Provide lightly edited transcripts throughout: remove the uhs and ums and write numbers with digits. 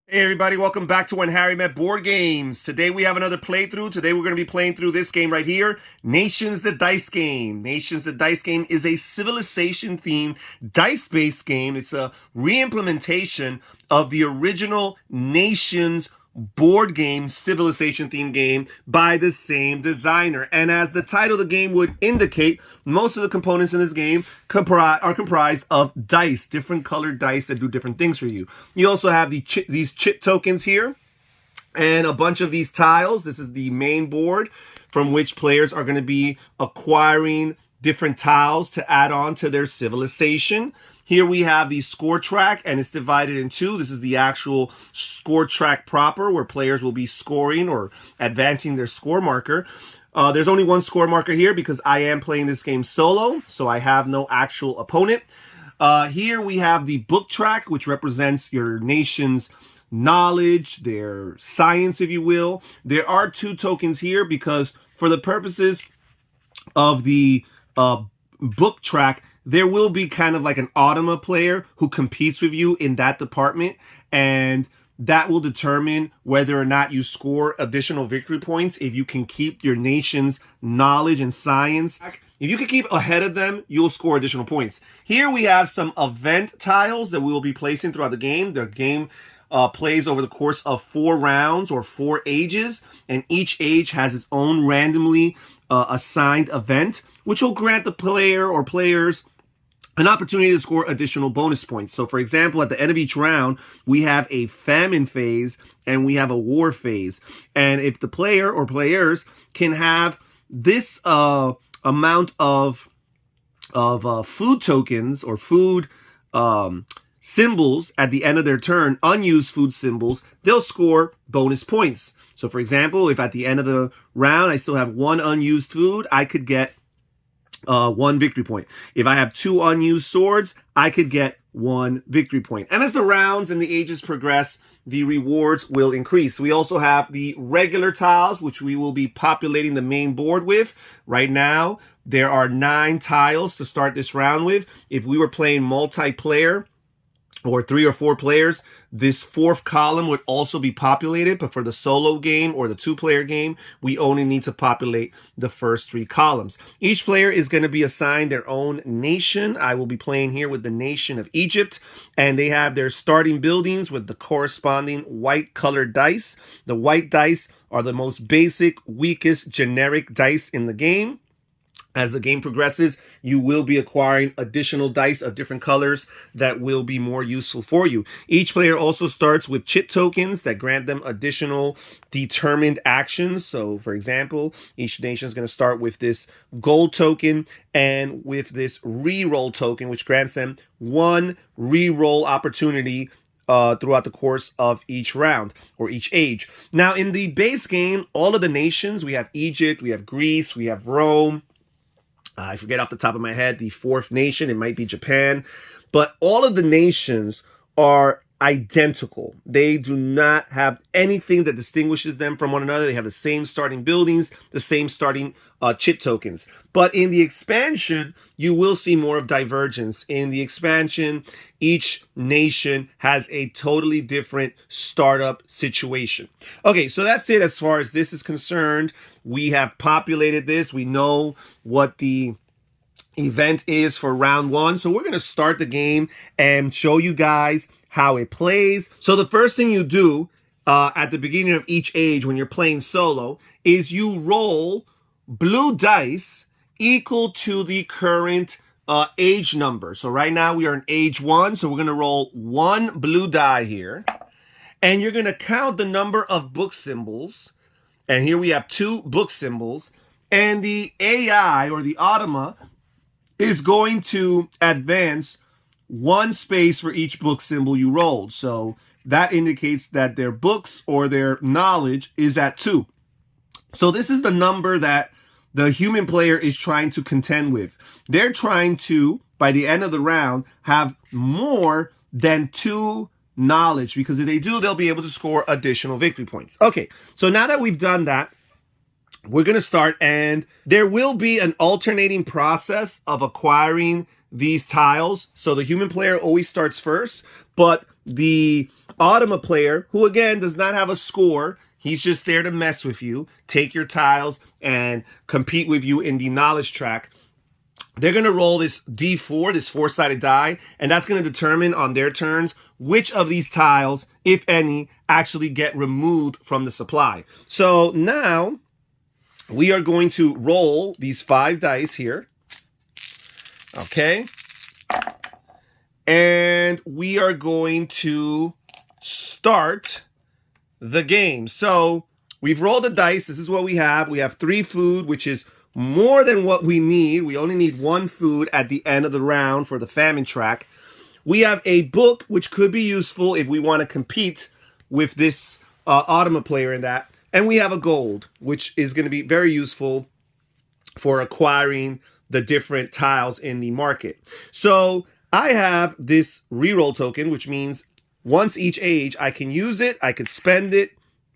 Hey everybody, welcome back to When Harry Met Board Games. Today we have another playthrough. Today we're going to be playing through this game right here, Nations the Dice Game. Nations the Dice Game is a civilization-themed dice-based game. It's a re-implementation of the original Nations board game, civilization themed game by the same designer. And as the title of the game would indicate, most of the components in this game are comprised of dice, different colored dice that do different things for you. You also have these chip tokens here and a bunch of these tiles. This is the main board from which players are going to be acquiring different tiles to add on to their civilization. Here we have the score track, and it's divided in two. This is the actual score track proper, where players will be scoring or advancing their score marker. There's only one score marker here because I am playing this game solo, so I have no actual opponent. Here we have the book track, which represents your nation's knowledge, their science, if you will. There are two tokens here because for the purposes of the book track, there will be kind of like an automa player who competes with you in that department, and that will determine whether or not you score additional victory points if you can keep your nation's knowledge and science. If you can keep ahead of them, you'll score additional points. Here we have some event tiles that we will be placing throughout the game. The game plays over the course of 4 rounds or 4 ages, and each age has its own randomly assigned event, which will grant the player or players an opportunity to score additional bonus points. So for example, at the end of each round, we have a famine phase and we have a war phase. And if the player or players can have this amount of food tokens or food symbols at the end of their turn, unused food symbols, they'll score bonus points. So for example, if at the end of the round I still have 1 unused food, I could get 1 victory point. If I have 2 unused swords, I could get 1 victory point. And as the rounds and the ages progress, the rewards will increase. We also have the regular tiles, which we will be populating the main board with. Right now, there are 9 tiles to start this round with. If we were playing multiplayer, or 3 or 4 players, this 4th column would also be populated. But for the solo game or the 2-player game, we only need to populate the first 3 columns. Each player is going to be assigned their own nation. I will be playing here with the nation of Egypt, and they have their starting buildings with the corresponding white colored dice. The white dice are the most basic, weakest, generic dice in the game. As the game progresses, you will be acquiring additional dice of different colors that will be more useful for you. Each player also starts with chit tokens that grant them additional determined actions. So, for example, each nation is going to start with this gold token and with this re-roll token, which grants them 1 re-roll opportunity throughout the course of each round or each age. Now, in the base game, all of the nations, we have Egypt, we have Greece, we have Rome, I forget off the top of my head the 4th nation. It might be Japan. But all of the nations are identical. They do not have anything that distinguishes them from one another. They have the same starting buildings, the same starting chit tokens. But in the expansion, you will see more of divergence. In the expansion, each nation has a totally different startup situation. Okay, so that's it as far as this is concerned. We have populated this. We know what the event is for round 1. So we're going to start the game and show you guys how it plays. So the first thing you do at the beginning of each age when you're playing solo is you roll blue dice equal to the current age number. So right now we are in age 1, so we're going to roll 1 blue die here. And you're going to count the number of book symbols. And here we have 2 book symbols. And the AI or the automa is going to advance 1 space for each book symbol you rolled. So that indicates that their books or their knowledge is at 2. So this is the number that the human player is trying to contend with. They're trying to, by the end of the round, have more than 2 knowledge, because if they do, they'll be able to score additional victory points. Okay, so now that we've done that, we're going to start, and there will be an alternating process of acquiring these tiles. So the human player always starts first, but the Automa player, who again does not have a score. He's just there to mess with you, take your tiles, and compete with you in the knowledge track. They're going to roll this D4, this four-sided die, and that's going to determine on their turns which of these tiles, if any, actually get removed from the supply. So now we are going to roll these 5 dice here. Okay. And we are going to start the game. So we've rolled the dice. This is what we have. We have 3 food, which is more than what we need. We only need 1 food at the end of the round for the famine track. We have a book, which could be useful if we want to compete with this Automa player in that. And we have a gold, which is going to be very useful for acquiring the different tiles in the market. So I have this reroll token, which means once each age, I can use it, I could spend it,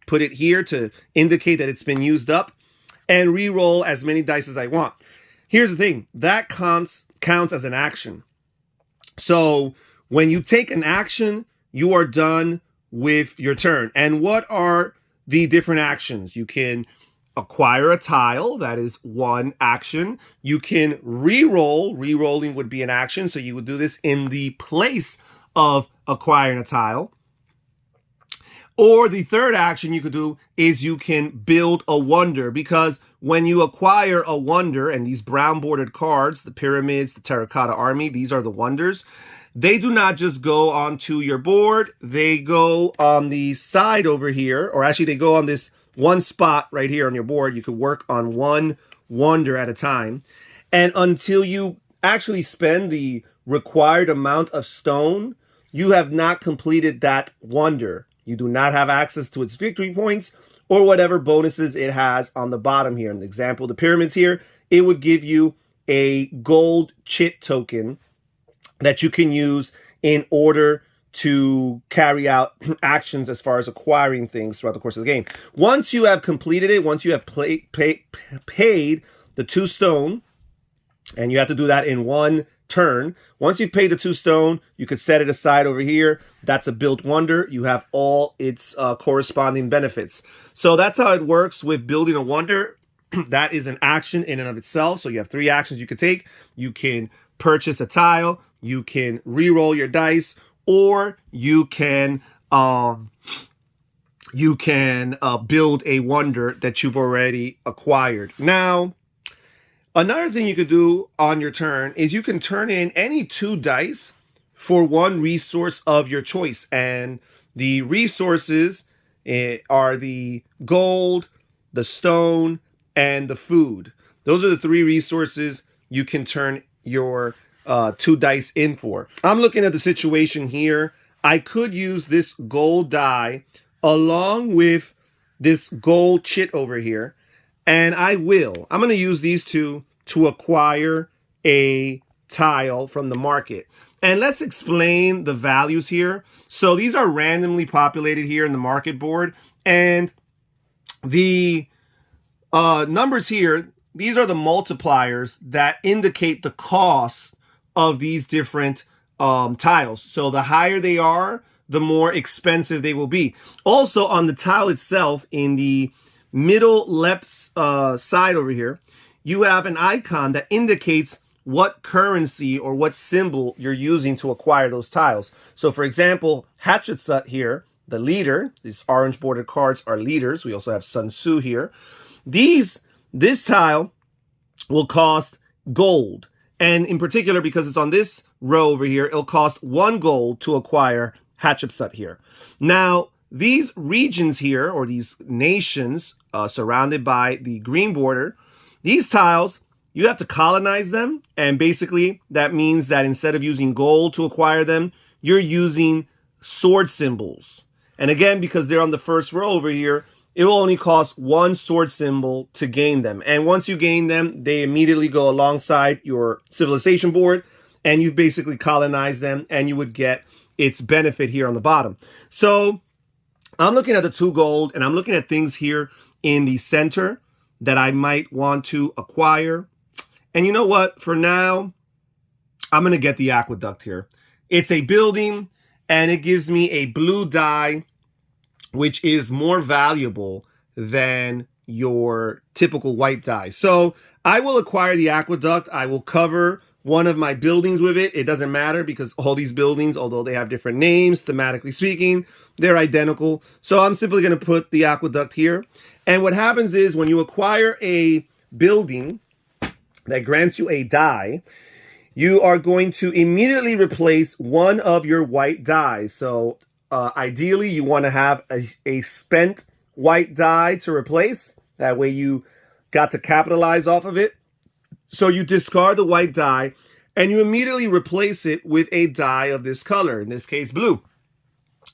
put it here to indicate that it's been used up, and re-roll as many dice as I want. Here's the thing, that counts as an action. So when you take an action, you are done with your turn. And what are the different actions? You can acquire a tile, that is 1 action. You can re-roll, re-rolling would be an action, so you would do this in the place of acquiring a tile. Or the third action you could do is you can build a wonder, because when you acquire a wonder, and these brown bordered cards, the pyramids, the terracotta army, these are the wonders. They do not just go onto your board, they go on the side over here, or actually they go on this one spot right here on your board. You could work on 1 wonder at a time. And until you actually spend the required amount of stone, you have not completed that wonder. You do not have access to its victory points or whatever bonuses it has on the bottom here. In the example, the pyramids here, it would give you a gold chit token that you can use in order to carry out actions as far as acquiring things throughout the course of the game. Once you have completed it, once you have paid the 2 stone, and you have to do that in 1 turn. Once you've paid the 2 stone, you could set it aside over here. That's a built wonder. You have all its corresponding benefits. So that's how it works with building a wonder. That is an action in and of itself. So you have 3 actions you could take. You can purchase a tile, you can re-roll your dice, or you can build a wonder that you've already acquired. Now, another thing you could do on your turn is you can turn in any 2 dice for 1 resource of your choice. And the resources are the gold, the stone, and the food. Those are the 3 resources you can turn your 2 dice in for. I'm looking at the situation here. I could use this gold die along with this gold chit over here, and I will. I'm going to use these 2 to acquire a tile from the market. And let's explain the values here. So these are randomly populated here in the market board, and the numbers here, these are the multipliers that indicate the cost of these different tiles. So the higher they are, the more expensive they will be. Also on the tile itself, in the middle left side over here, you have an icon that indicates what currency or what symbol you're using to acquire those tiles. So for example, Hatshepsut here, the leader, these orange bordered cards are leaders. We also have Sun Tzu here. This tile will cost gold. And in particular, because it's on this row over here, it'll cost 1 gold to acquire Hatshepsut here. Now, these regions here, or these nations surrounded by the green border, these tiles, you have to colonize them. And basically, that means that instead of using gold to acquire them, you're using sword symbols. And again, because they're on the first row over here, it will only cost 1 sword symbol to gain them. And once you gain them, they immediately go alongside your civilization board, and you basically colonize them, and you would get its benefit here on the bottom. So I'm looking at the 2 gold, and I'm looking at things here in the center that I might want to acquire. And you know what? For now, I'm going to get the aqueduct here. It's a building, and it gives me a blue die, which is more valuable than your typical white die. So I will acquire the aqueduct. I will cover one of my buildings with it. It doesn't matter because all these buildings, although they have different names, thematically speaking, they're identical. So I'm simply going to put the aqueduct here. And what happens is when you acquire a building that grants you a die, you are going to immediately replace one of your white dies. So ideally, you want to have a spent white die to replace. That way you got to capitalize off of it. So you discard the white die and you immediately replace it with a die of this color, in this case, blue.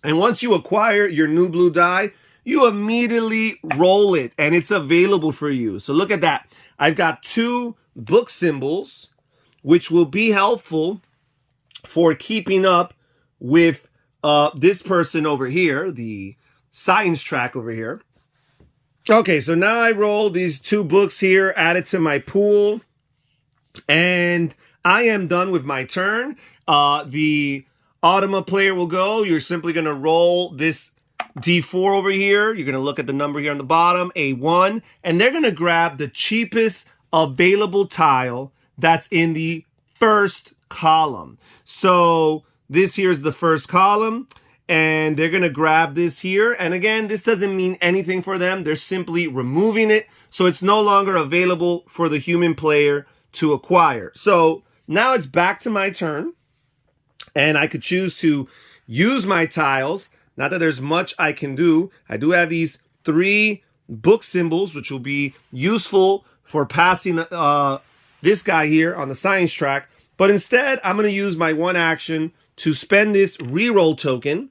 And once you acquire your new blue die, you immediately roll it and it's available for you. So look at that. I've got 2 book symbols, which will be helpful for keeping up with this person over here, the science track over here. Okay, so now I roll these 2 books here, add it to my pool, and I am done with my turn. The Automa player will go. You're simply going to roll this D4 over here. You're going to look at the number here on the bottom, A1, and they're going to grab the cheapest available tile that's in the first column. So this here is the first column, and they're going to grab this here. And again, this doesn't mean anything for them. They're simply removing it. So it's no longer available for the human player to acquire. So now it's back to my turn, and I could choose to use my tiles. Not that there's much I can do. I do have these 3 book symbols, which will be useful for passing this guy here on the science track. But instead, I'm going to use my 1 action to spend this reroll token,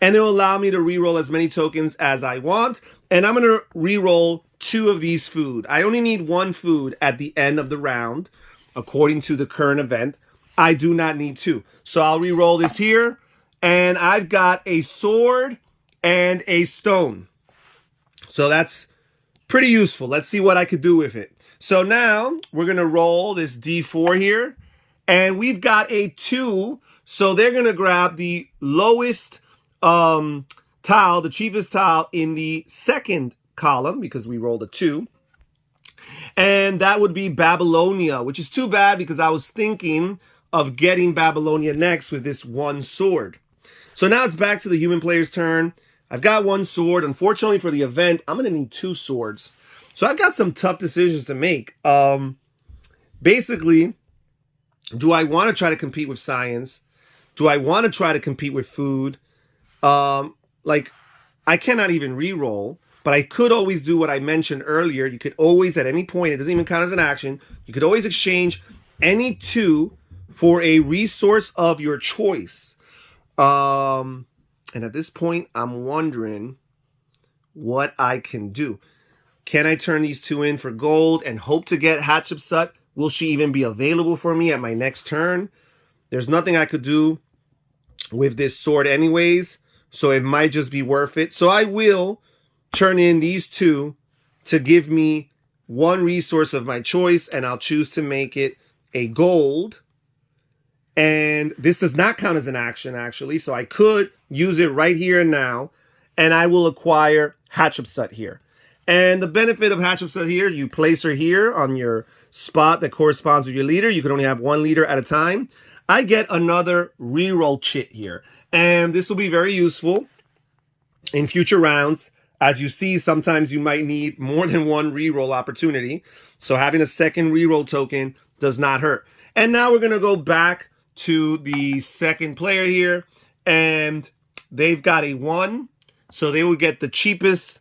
and it will allow me to reroll as many tokens as I want. And I'm going to reroll 2 of these food. I only need 1 food at the end of the round, according to the current event. I do not need 2. So I'll reroll this here, and I've got a sword and a stone. So that's pretty useful. Let's see what I could do with it. So now we're going to roll this D4 here, and we've got a 2. So they're going to grab the lowest tile, the cheapest tile in the second column, because we rolled a 2. And that would be Babylonia, which is too bad because I was thinking of getting Babylonia next with this 1 sword. So now it's back to the human player's turn. I've got 1 sword. Unfortunately for the event, I'm going to need 2 swords. So I've got some tough decisions to make. Basically, do I want to try to compete with science? Do I want to try to compete with food? Like, I cannot even re-roll, but I could always do what I mentioned earlier. You could always, at any point, it doesn't even count as an action, you could always exchange any 2 for a resource of your choice. And at this point, I'm wondering what I can do. Can I turn these 2 in for gold and hope to get Hatshepsut? Will she even be available for me at my next turn? There's nothing I could do with this sword anyways, so it might just be worth it. So I will turn in these 2 to give me 1 resource of my choice, and I'll choose to make it a gold. And this does not count as an action, actually, so I could use it right here and now, and I will acquire Hatshepsut here. And the benefit of Hatshepsut here, you place her here on your spot that corresponds with your leader. You can only have 1 leader at a time. I get another reroll chit here, and this will be very useful in future rounds. As you see, sometimes you might need more than 1 reroll opportunity, so having a second reroll token does not hurt. And now we're going to go back to the second player here, and they've got a 1, so they will get the cheapest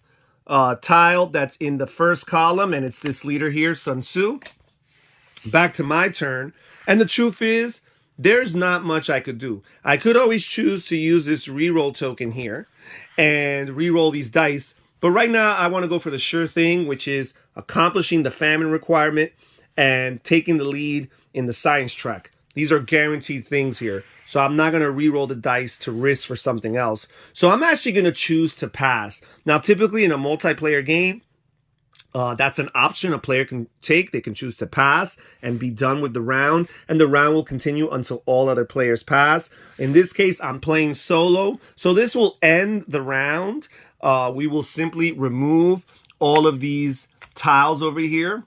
tile that's in the first column, and it's this leader here, Sun Tzu. Back to my turn, and the truth is, there's not much I could do. I could always choose to use this reroll token here and reroll these dice, but right now I want to go for the sure thing, which is accomplishing the famine requirement and taking the lead in the science track. These are guaranteed things here, so I'm not going to re-roll the dice to risk for something else. So I'm actually going to choose to pass. Now, typically in a multiplayer game, That's an option a player can take. They can choose to pass and be done with the round, and the round will continue until all other players pass. In this case, I'm playing solo, so this will end the round. We will simply remove all of these tiles over here,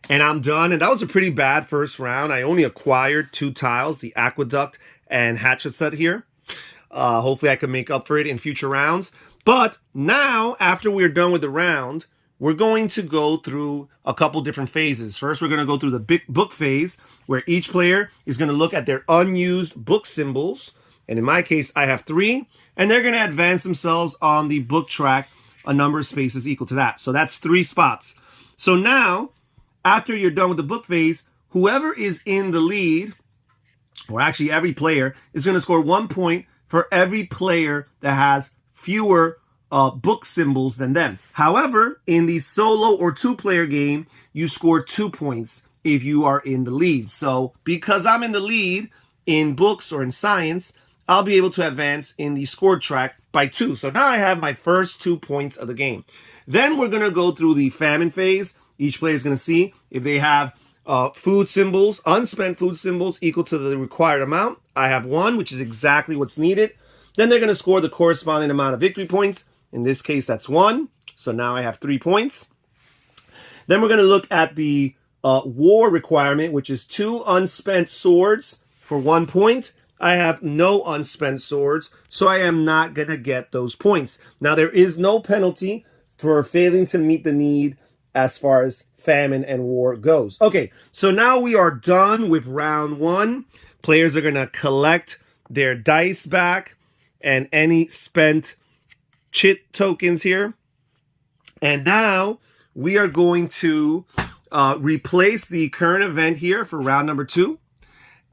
and I'm done. And that was a pretty bad first round. I only acquired 2 tiles, the Aqueduct and Hatshepsut here. Hopefully I can make up for it in future rounds. But now, after we're done with the round, we're going to go through a couple different phases. First, we're going to go through the big book phase, where each player is going to look at their unused book symbols. And in my case, I have 3. And they're going to advance themselves on the book track a number of spaces equal to that. So that's 3 spots. So now, after you're done with the book phase, whoever is in the lead, or actually every player, is going to score 1 point for every player that has fewer book symbols than them. However, in the solo or 2-player game, you score 2 points if you are in the lead. So because I'm in the lead in books or in science, I'll be able to advance in the score track by 2. So now I have my first 2 points of the game. Then we're going to go through the famine phase. Each player is going to see if they have food symbols, unspent food symbols equal to the required amount. I have 1, which is exactly what's needed. Then they're going to score the corresponding amount of victory points. In this case, that's 1. So now I have 3 points. Then we're going to look at the war requirement, which is 2 unspent swords for 1 point. I have no unspent swords, so I am not going to get those points. Now, there is no penalty for failing to meet the need as far as famine and war goes. Okay, so now we are done with round 1. Players are going to collect their dice back and any spent chit tokens here. And now we are going to replace the current event here for round number 2.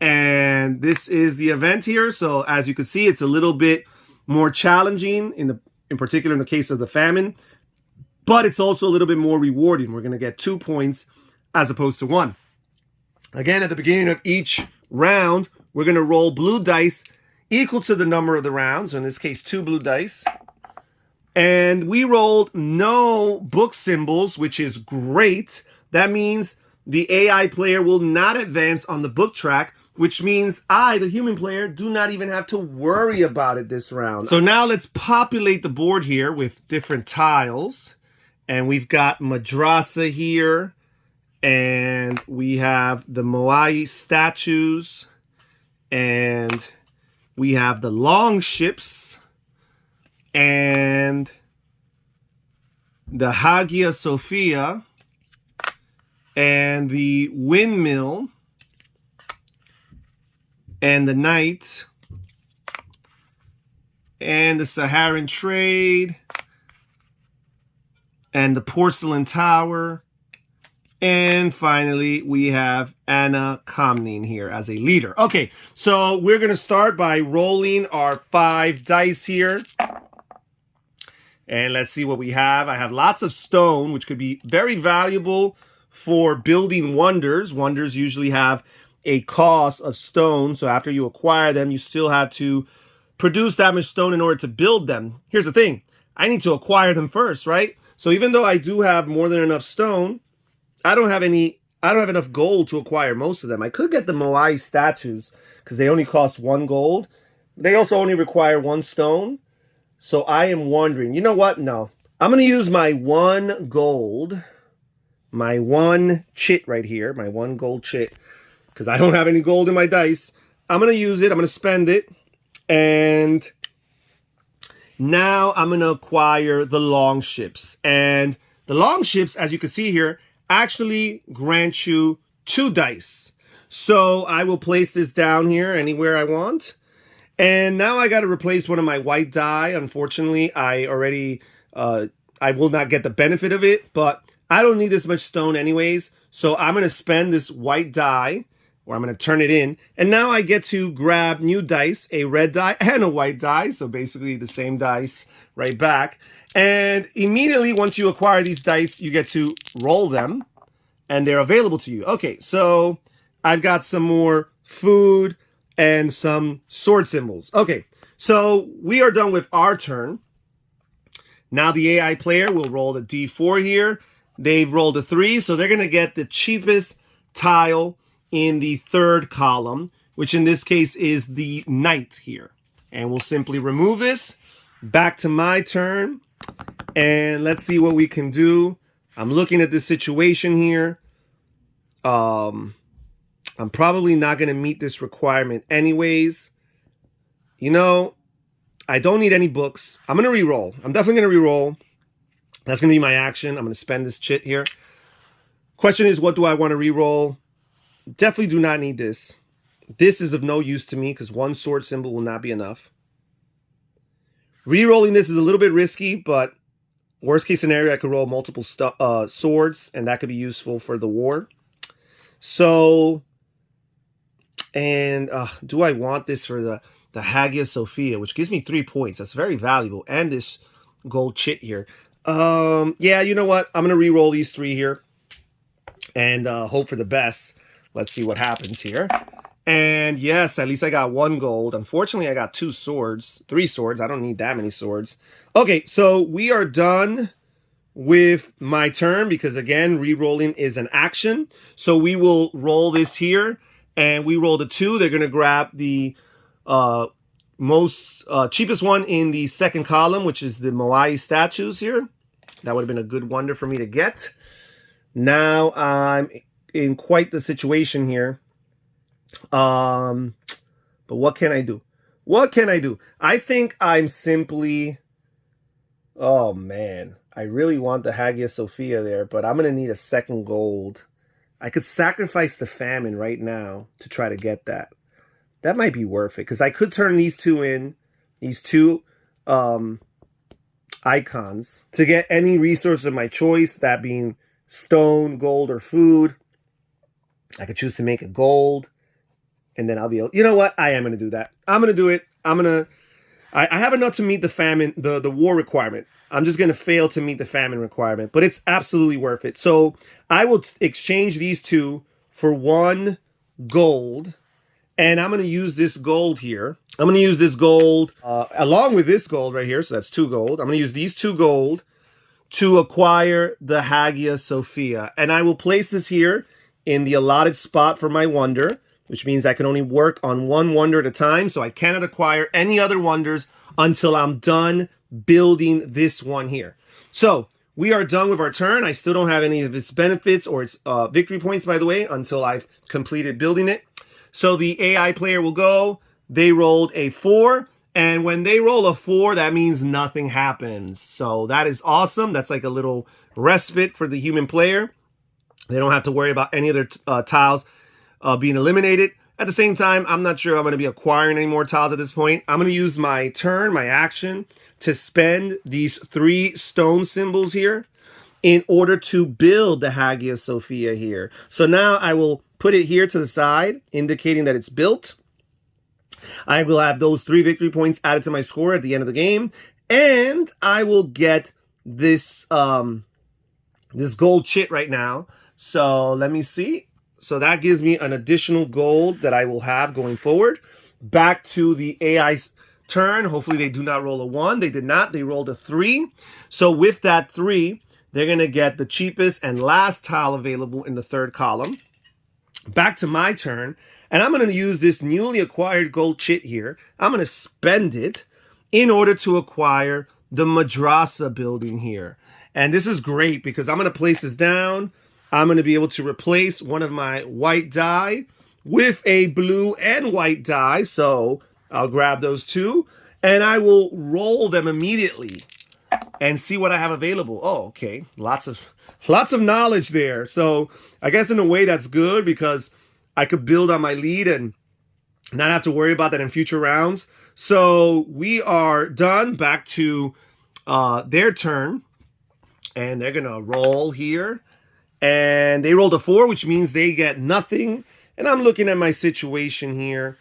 And this is the event here. So as you can see, it's a little bit more challenging in particular in the case of the famine, but it's also a little bit more rewarding. We're going to get 2 points as opposed to 1. Again, at the beginning of each round, we're going to roll blue dice equal to the number of the rounds. So in this case, 2 blue dice. And we rolled no book symbols, which is great. That means the AI player will not advance on the book track, which means I, the human player, do not even have to worry about it this round. So now let's populate the board here with different tiles. And we've got Madrasa here. And we have the Moai statues. And we have the long ships. And the Hagia Sophia. And the windmill. And the knight. And the Saharan trade. And the porcelain tower. And finally, we have Anna Komnene here as a leader. Okay, so we're going to start by rolling our 5 dice here. And let's see what we have. I have lots of stone, which could be very valuable for building wonders. Wonders usually have a cost of stone. So after you acquire them, you still have to produce that much stone in order to build them. Here's the thing. I need to acquire them first, right? So even though I do have more than enough stone, I don't have enough gold to acquire most of them. I could get the Moai statues because they only cost 1 gold. They also only require 1 stone. So I am wondering, you know what? No. I'm going to use my 1 gold, my 1 chit right here, my 1 gold chit, because I don't have any gold in my dice. I'm going to use it. I'm going to spend it. And now I'm going to acquire the long ships. And the long ships, as you can see here, actually grant you 2 dice. So I will place this down here anywhere I want. And now I got to replace one of my white die. Unfortunately, I will not get the benefit of it, but I don't need this much stone anyways. So I'm going to spend this white die, or I'm going to turn it in. And now I get to grab new dice, a red die and a white die. So basically the same dice right back. And immediately once you acquire these dice, you get to roll them and they're available to you. Okay, so I've got some more food and some sword symbols. Okay, so we are done with our turn. Now the AI player will roll the D4 here. They've rolled a 3, so they're going to get the cheapest tile in the third column, which in this case is the knight here. And we'll simply remove this. Back to my turn. And let's see what we can do. I'm looking at this situation here. I'm probably not going to meet this requirement anyways. You know, I don't need any books. I'm going to re-roll. I'm definitely going to re-roll. That's going to be my action. I'm going to spend this chit here. Question is, what do I want to re-roll? Definitely do not need this. This is of no use to me because one sword symbol will not be enough. Re-rolling this is a little bit risky, but worst case scenario, I could roll multiple swords, and that could be useful for the war. So, and do I want this for the Hagia Sophia, which gives me 3 points? That's very valuable. And this gold chit here. Yeah, you know what? I'm going to re-roll these 3 here and hope for the best. Let's see what happens here. And yes, at least I got 1 gold. Unfortunately, I got 2 swords, 3 swords. I don't need that many swords. Okay, so we are done with my turn because, again, re-rolling is an action. So we will roll this here, and we rolled a 2. They're going to grab the cheapest one in the second column, which is the Moai statues here. That would have been a good wonder for me to get. Now I'm in quite the situation here. But what can I do? What can I do? I think I'm simply... Oh, man. I really want the Hagia Sophia there, but I'm going to need a second gold. I could sacrifice the famine right now to try to get that. That might be worth it, because I could turn these 2 in, these 2 icons, to get any resource of my choice, that being stone, gold, or food. I could choose to make a gold, and then I'll be able... You know what? I am going to do that. I'm going to do it. I have enough to meet the famine, the war requirement. I'm just going to fail to meet the famine requirement, but it's absolutely worth it. So I will exchange these 2 for 1 gold, and I'm going to use this gold here. I'm going to use this gold along with this gold right here, so that's 2 gold. I'm going to use these 2 gold to acquire the Hagia Sophia, and I will place this here in the allotted spot for my wonder, which means I can only work on 1 wonder at a time, so I cannot acquire any other wonders until I'm done building this one here. So we are done with our turn. I still don't have any of its benefits or its victory points, by the way, until I've completed building it. So the AI player will go. They rolled a 4, and when they roll a 4, that means nothing happens. So that is awesome. That's like a little respite for the human player. They don't have to worry about any of their tiles being eliminated. At the same time, I'm not sure I'm going to be acquiring any more tiles at this point. I'm going to use my turn, my action, to spend these 3 stone symbols here in order to build the Hagia Sophia here. So now I will put it here to the side, indicating that it's built. I will have those 3 victory points added to my score at the end of the game, and I will get this this gold chit right now. So let me see. So that gives me an additional gold that I will have going forward. Back to the AI's turn. Hopefully they do not roll a 1. They did not. They rolled a 3. So with that 3, they're going to get the cheapest and last tile available in the third column. Back to my turn. And I'm going to use this newly acquired gold chit here. I'm going to spend it in order to acquire the madrasa building here. And this is great because I'm going to place this down. I'm going to be able to replace one of my white die with a blue and white die. So I'll grab those 2 and I will roll them immediately and see what I have available. Oh, okay. Lots of knowledge there. So I guess in a way that's good because I could build on my lead and not have to worry about that in future rounds. So we are done. Back to their turn. And they're going to roll here. And they rolled a 4, which means they get nothing. And I'm looking at my situation here.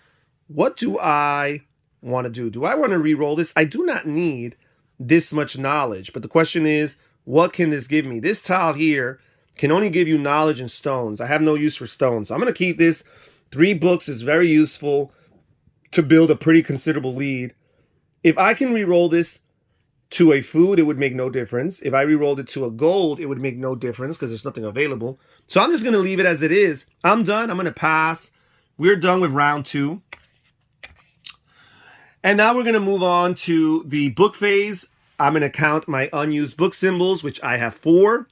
What do I want to do? Do I want to re-roll this? I do not need this much knowledge. But the question is, what can this give me? This tile here can only give you knowledge and stones. I have no use for stones. So I'm going to keep this. 3 books is very useful to build a pretty considerable lead. If I can re-roll this to a food, it would make no difference. If I re-rolled it to a gold, it would make no difference because there's nothing available. So I'm just going to leave it as it is. I'm done. I'm going to pass. We're done with round 2. And now we're going to move on to the book phase. I'm going to count my unused book symbols, which I have 4.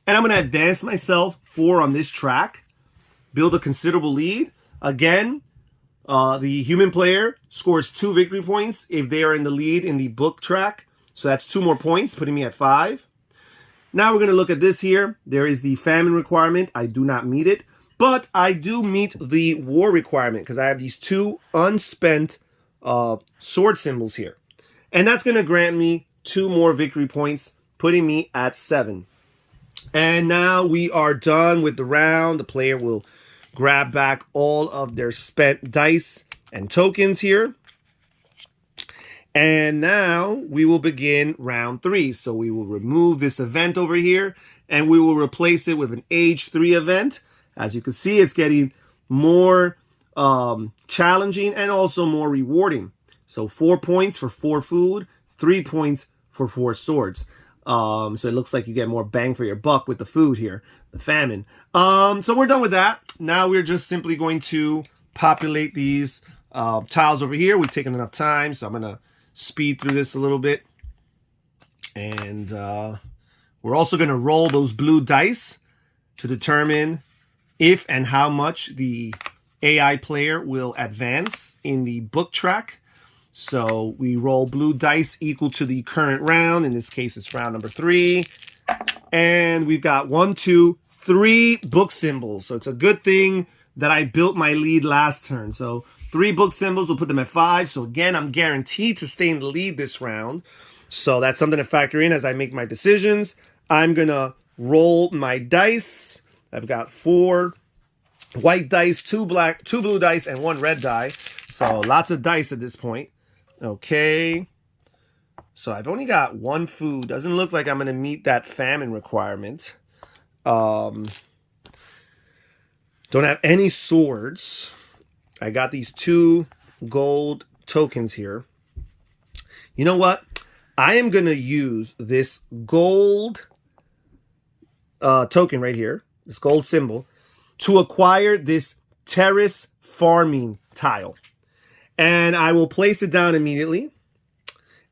And I'm going to advance myself 4 on this track. Build a considerable lead. Again, the human player scores 2 victory points if they are in the lead in the book track. So that's 2 more points, putting me at 5. Now we're going to look at this here. There is the famine requirement. I do not meet it. But I do meet the war requirement because I have these 2 unspent sword symbols here. And that's going to grant me 2 more victory points, putting me at 7. And now we are done with the round. The player will grab back all of their spent dice and tokens here. And now we will begin round 3. So we will remove this event over here and we will replace it with an age 3 event. As you can see, it's getting more challenging and also more rewarding. So 4 points for 4 food, 3 points for 4 swords. So it looks like you get more bang for your buck with the food here, the famine. So we're done with that. Now we're just simply going to populate these tiles over here. We've taken enough time, so I'm going to speed through this a little bit. And we're also going to roll those blue dice to determine if and how much the AI player will advance in the book track. So we roll blue dice equal to the current round. In this case, it's round number 3. And we've got 1, 2, 3 book symbols. So it's a good thing that I built my lead last turn. So 3 book symbols, we'll put them at 5. So again, I'm guaranteed to stay in the lead this round. So that's something to factor in as I make my decisions. I'm going to roll my dice. I've got 4 white dice, 2 blue dice, and 1 red die. So lots of dice at this point. Okay. So I've only got 1 food. Doesn't look like I'm going to meet that famine requirement. Don't have any swords. I got these 2 gold tokens here. You know what? I am going to use this gold token right here, this gold symbol, to acquire this terrace farming tile. And I will place it down immediately.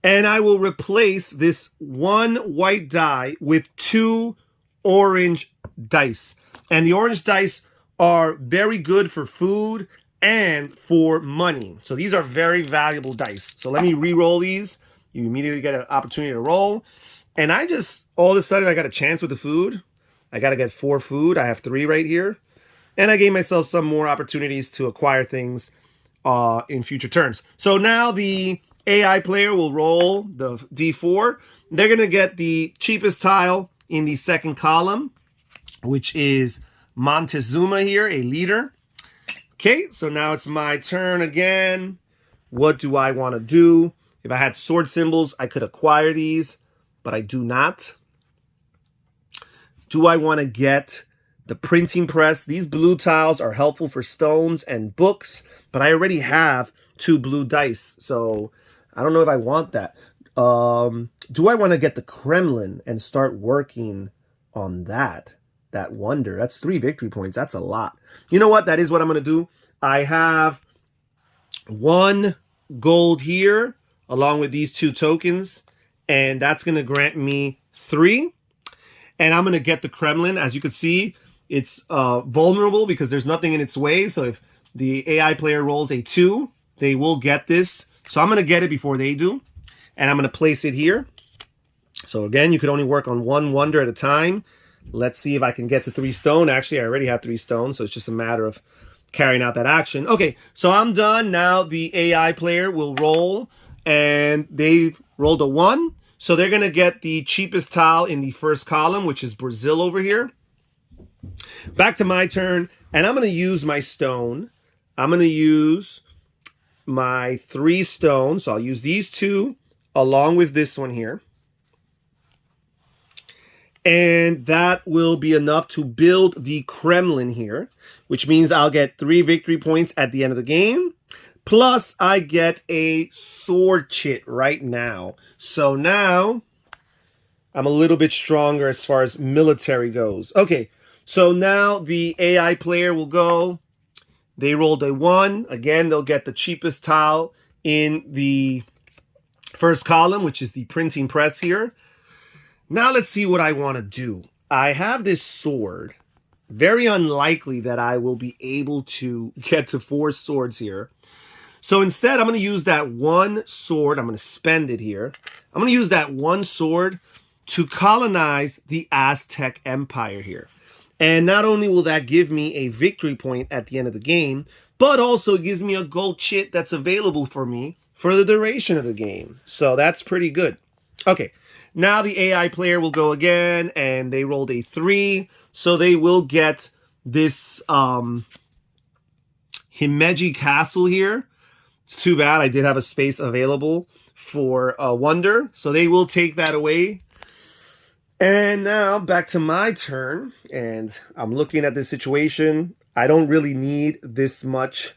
And I will replace this 1 white die with 2 orange dice. And the orange dice are very good for food and for money. So these are very valuable dice. So let me re-roll these. You immediately get an opportunity to roll. And I just, all of a sudden, I got a chance with the food. I got to get 4 food. I have 3 right here. And I gave myself some more opportunities to acquire things in future turns. So now the AI player will roll the D4. They're going to get the cheapest tile in the second column, which is Montezuma here, a leader. Okay, so now it's my turn again. What do I want to do? If I had sword symbols, I could acquire these, but I do not. Do I want to get the printing press? These blue tiles are helpful for stones and books, but I already have 2 blue dice, so I don't know if I want that. Do I want to get the Kremlin and start working on that? That wonder. That's 3 victory points. That's a lot. You know what? That is what I'm going to do. I have 1 gold here along with these 2 tokens, and that's going to grant me 3. And I'm going to get the Kremlin. As you can see, it's vulnerable because there's nothing in its way. So if the AI player rolls a 2, they will get this. So I'm going to get it before they do. And I'm going to place it here. So again, you could only work on 1 wonder at a time. Let's see if I can get to 3 stone. Actually, I already have 3 stone, so it's just a matter of carrying out that action. Okay, so I'm done. Now the AI player will roll, and they've rolled a 1. So they're going to get the cheapest tile in the first column, which is Brazil over here. Back to my turn, and I'm going to use my stone. I'm going to use my 3 stones. So I'll use these 2 along with this one here. And that will be enough to build the Kremlin here, which means I'll get 3 victory points at the end of the game. Plus, I get a sword chit right now. So now, I'm a little bit stronger as far as military goes. Okay, so now the AI player will go. They rolled a 1. Again, they'll get the cheapest tile in the first column, which is the printing press here. Now let's see what I want to do. I have this sword. Very unlikely that I will be able to get to 4 swords here. So instead, I'm going to use that 1 sword. I'm going to spend it here. I'm going to use that 1 sword to colonize the Aztec Empire here. And not only will that give me a victory point at the end of the game, but also it gives me a gold chit that's available for me for the duration of the game. So that's pretty good. Okay, now the AI player will go again, and they rolled a 3. So they will get this Himeji Castle here. It's too bad I did have a space available for Wonder. So they will take that away. And now back to my turn. And I'm looking at this situation. I don't really need this much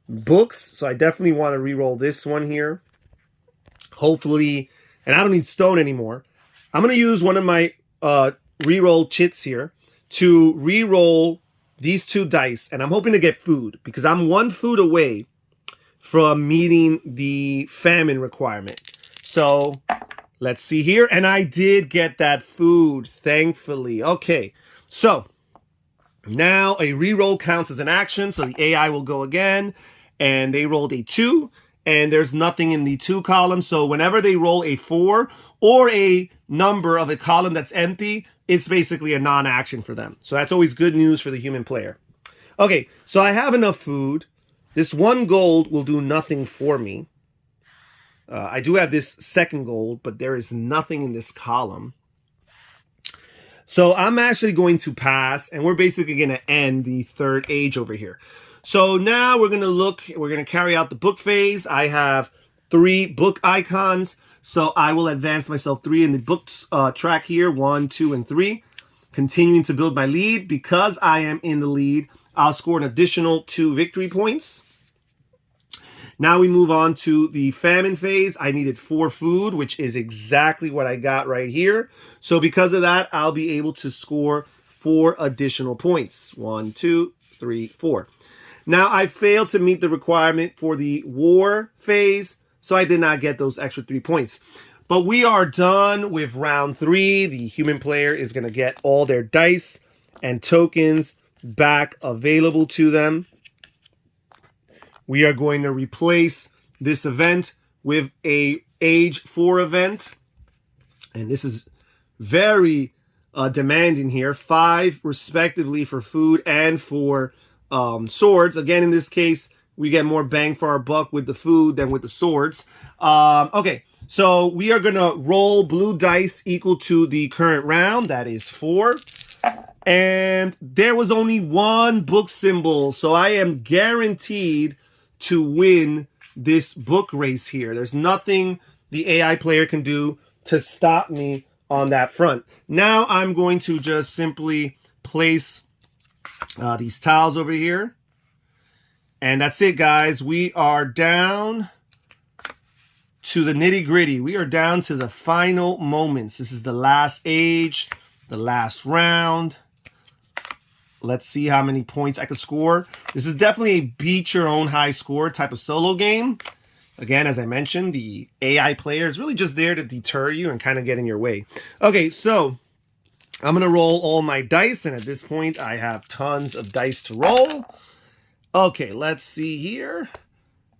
books. So I definitely want to re-roll this one here. Hopefully, and I don't need stone anymore. I'm going to use one of my re-roll chits here to re-roll these 2 dice. And I'm hoping to get food because I'm 1 food away from meeting the famine requirement. So let's see here. And I did get that food, thankfully. Okay, so now a re-roll counts as an action. So the AI will go again, and they rolled a 2. And there's nothing in the 2 column. So whenever they roll a 4 or a number of a column that's empty, it's basically a non-action for them. So that's always good news for the human player. Okay, so I have enough food. This 1 gold will do nothing for me. I do have this 2nd gold, but there is nothing in this column. So I'm actually going to pass, and we're basically going to end the 3rd age over here. So now we're going to carry out the book phase. I have 3 book icons. So I will advance myself 3 in the book track here, 1, 2, and 3. Continuing to build my lead. Because I am in the lead, I'll score an additional 2 victory points. Now we move on to the famine phase. I needed 4 food, which is exactly what I got right here. So because of that, I'll be able to score 4 additional points. 1, 2, 3, 4. Now I failed to meet the requirement for the war phase, so I did not get those extra 3 points. But we are done with round 3. The human player is going to get all their dice and tokens back available to them. We are going to replace this event with a age 4 event. And this is very demanding here. 5 respectively for food and for swords. Again, in this case, we get more bang for our buck with the food than with the swords. Okay, so we are going to roll blue dice equal to the current round. That is 4. And there was only 1 book symbol. So I am guaranteed to win this book race here. There's nothing the AI player can do to stop me on that front. Now I'm going to just simply place these tiles over here. And that's it, guys. We are down to the nitty-gritty. We are down to the final moments. This is the last age, the last round. Let's see how many points I can score. This is definitely a beat your own high score type of solo game. Again, as I mentioned, the AI player is really just there to deter you and kind of get in your way. Okay, so I'm going to roll all my dice. And at this point, I have tons of dice to roll. Okay, let's see here.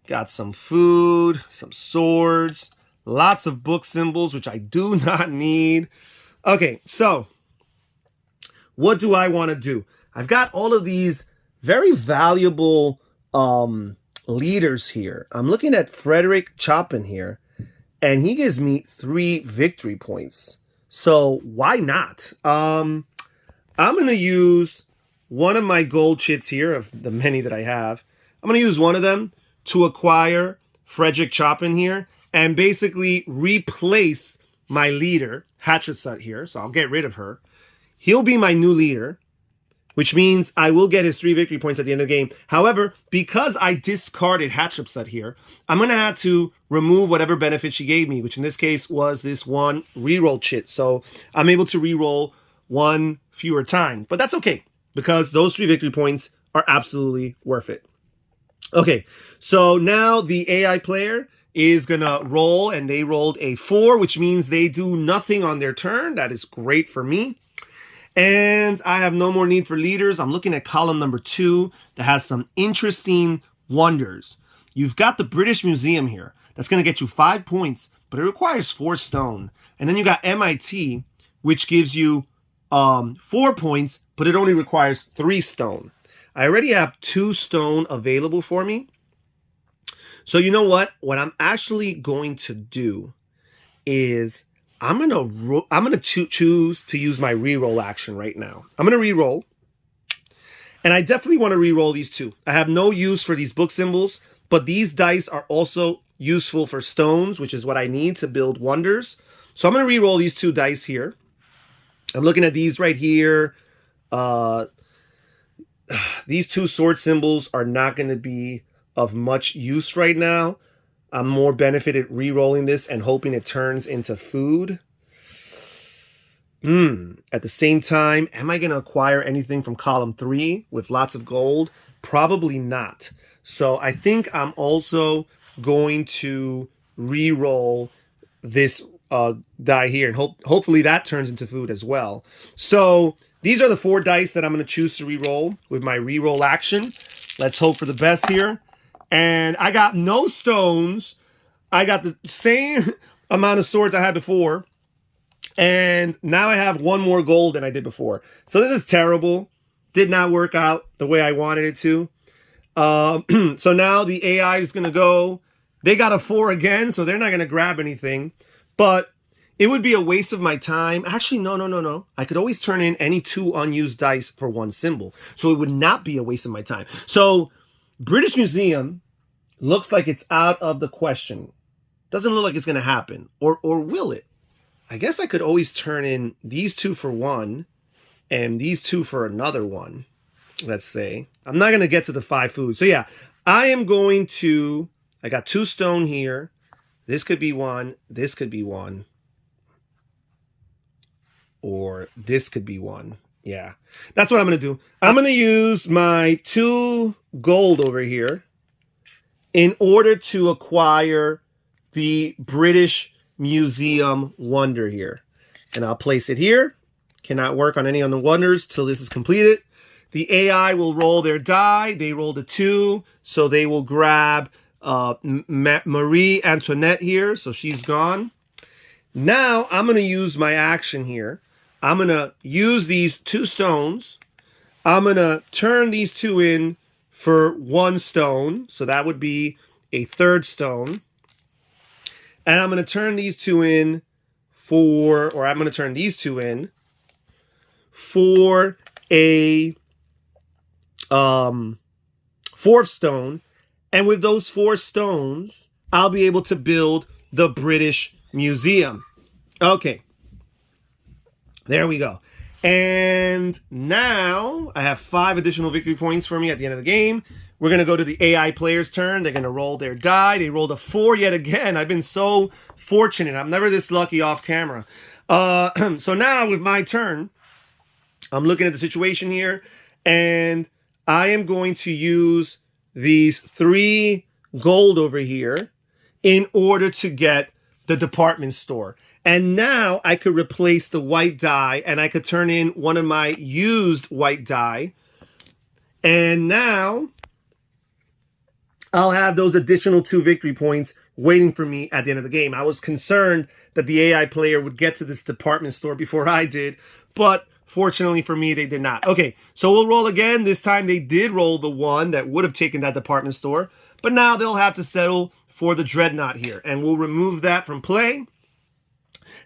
Got some food, some swords, lots of book symbols, which I do not need. Okay, so what do I want to do? I've got all of these very valuable leaders here. I'm looking at Frederick Chopin here, and he gives me 3 victory points. So why not? I'm going to use one of my gold chits here, of the many that I have. I'm going to use one of them to acquire Frederick Chopin here and basically replace my leader, Hatshepsut here. So I'll get rid of her. He'll be my new leader. which means I will get his 3 victory points at the end of the game. However, because I discarded Hatshepsut here, I'm going to have to remove whatever benefit she gave me, which in this case was this 1 reroll chit. So I'm able to reroll 1 fewer time. But that's okay, because those 3 victory points are absolutely worth it. Okay, so now the AI player is going to roll, and they rolled a 4, which means they do nothing on their turn. That is great for me. And I have no more need for leaders. I'm looking at column number 2 that has some interesting wonders. You've got the British Museum here. That's going to get you 5 points, but it requires 4 stone. And then you got MIT, which gives you 4 points, but it only requires 3 stone. I already have 2 stone available for me. So you know what? What I'm actually going to do is I'm gonna choose to use my reroll action right now. I'm gonna reroll, and I definitely want to reroll these 2. I have no use for these book symbols, but these dice are also useful for stones, which is what I need to build wonders. So I'm gonna reroll these 2 dice here. I'm looking at these right here. These 2 sword symbols are not going to be of much use right now. I'm more benefited re-rolling this and hoping it turns into food. At the same time, am I going to acquire anything from column 3 with lots of gold? Probably not. So I think I'm also going to re-roll this die here, and hopefully that turns into food as well. So these are the 4 dice that I'm going to choose to re-roll with my re-roll action. Let's hope for the best here. And I got no stones. I got the same amount of swords I had before. And now I have 1 more gold than I did before. So this is terrible. Did not work out the way I wanted it to. So now the AI is going to go. They got a 4 again, so they're not going to grab anything. But it would be a waste of my time. Actually, no. I could always turn in any 2 unused dice for 1 symbol. So it would not be a waste of my time. So British Museum looks like it's out of the question. Doesn't look like it's going to happen. Or will it? I guess I could always turn in these 2 for 1 and these 2 for another 1. Let's say. I'm not going to get to the 5 food. So yeah, I am going to... I got 2 stone here. This could be 1. This could be 1. Or this could be 1. Yeah, that's what I'm going to do. I'm going to use my 2 gold over here in order to acquire the British Museum wonder here. And I'll place it here. Cannot work on any of the wonders till this is completed. The AI will roll their die. They rolled a 2, so they will grab Marie Antoinette here. So she's gone. Now I'm going to use my action here. I'm going to use these 2 stones. I'm going to turn these 2 in for 1 stone. So that would be a 3rd stone. And I'm going to turn these 2 in for, I'm going to turn these 2 in for a 4th stone. And with those 4 stones, I'll be able to build the British Museum. Okay. There we go. And now I have 5 additional victory points for me at the end of the game. We're going to go to the AI player's turn. They're going to roll their die. They rolled a 4 yet again. I've been so fortunate. I'm never this lucky off camera. So now with my turn, I'm looking at the situation here, and I am going to use these 3 gold over here in order to get the department store. And now I could replace the white die, and I could turn in one of my used white die. And now I'll have those additional 2 victory points waiting for me at the end of the game. I was concerned that the AI player would get to this department store before I did, but fortunately for me, they did not. Okay, so we'll roll again. This time they did roll the 1 that would have taken that department store, but now they'll have to settle for the Dreadnought here, and we'll remove that from play.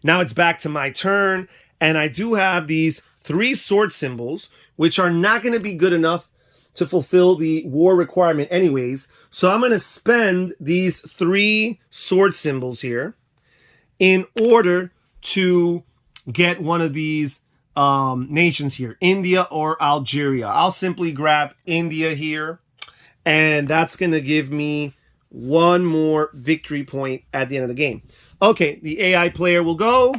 Now it's back to my turn, and I do have these 3 sword symbols, which are not going to be good enough to fulfill the war requirement anyways. So I'm going to spend these 3 sword symbols here in order to get one of these nations here, India or Algeria. I'll simply grab India here, and that's going to give me one more victory point at the end of the game. Okay, the AI player will go.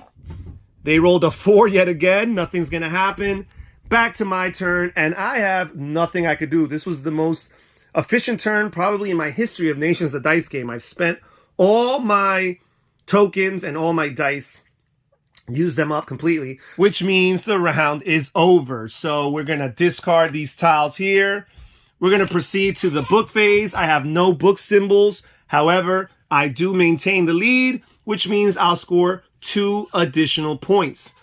They rolled a 4 yet again. Nothing's going to happen. Back to my turn, and I have nothing I could do. This was the most efficient turn probably in my history of Nations the Dice game. I've spent all my tokens and all my dice, used them up completely, which means the round is over. So we're going to discard these tiles here. We're going to proceed to the book phase. I have no book symbols. However, I do maintain the lead, which means I'll score 2 additional points.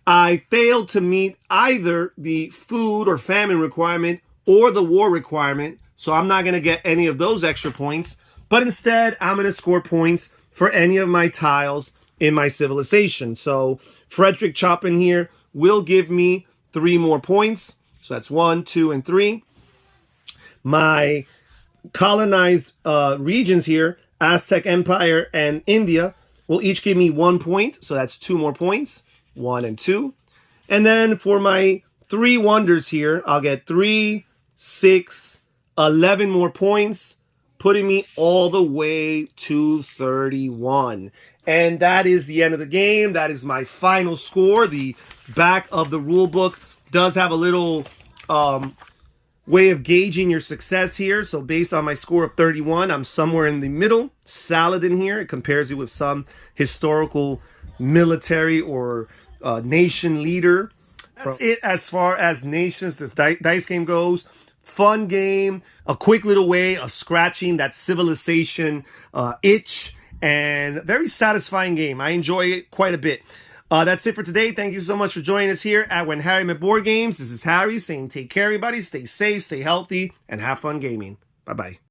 I failed to meet either the food or famine requirement or the war requirement, so I'm not going to get any of those extra points, but instead I'm going to score points for any of my tiles in my civilization. So Frederick Chopin here will give me 3 more points. So that's 1, 2, and 3. My colonized regions here, Aztec Empire and India, will each give me 1 point. So that's 2 more points, 1 and 2. And then for my 3 wonders here, I'll get 3, 6, 11 more points, putting me all the way to 31. And that is the end of the game. That is my final score. The back of the rule book does have a little way of gauging your success here. So based on my score of 31, I'm somewhere in the middle. Saladin here. It compares you with some historical military or nation leader. That's it as far as Nations the Dice game goes. Fun game. A quick little way of scratching that civilization itch. And very satisfying game. I enjoy it quite a bit. That's it for today. Thank you so much for joining us here at When Harry Met Board Games. This is Harry saying take care, everybody. Stay safe, stay healthy, and have fun gaming. Bye-bye.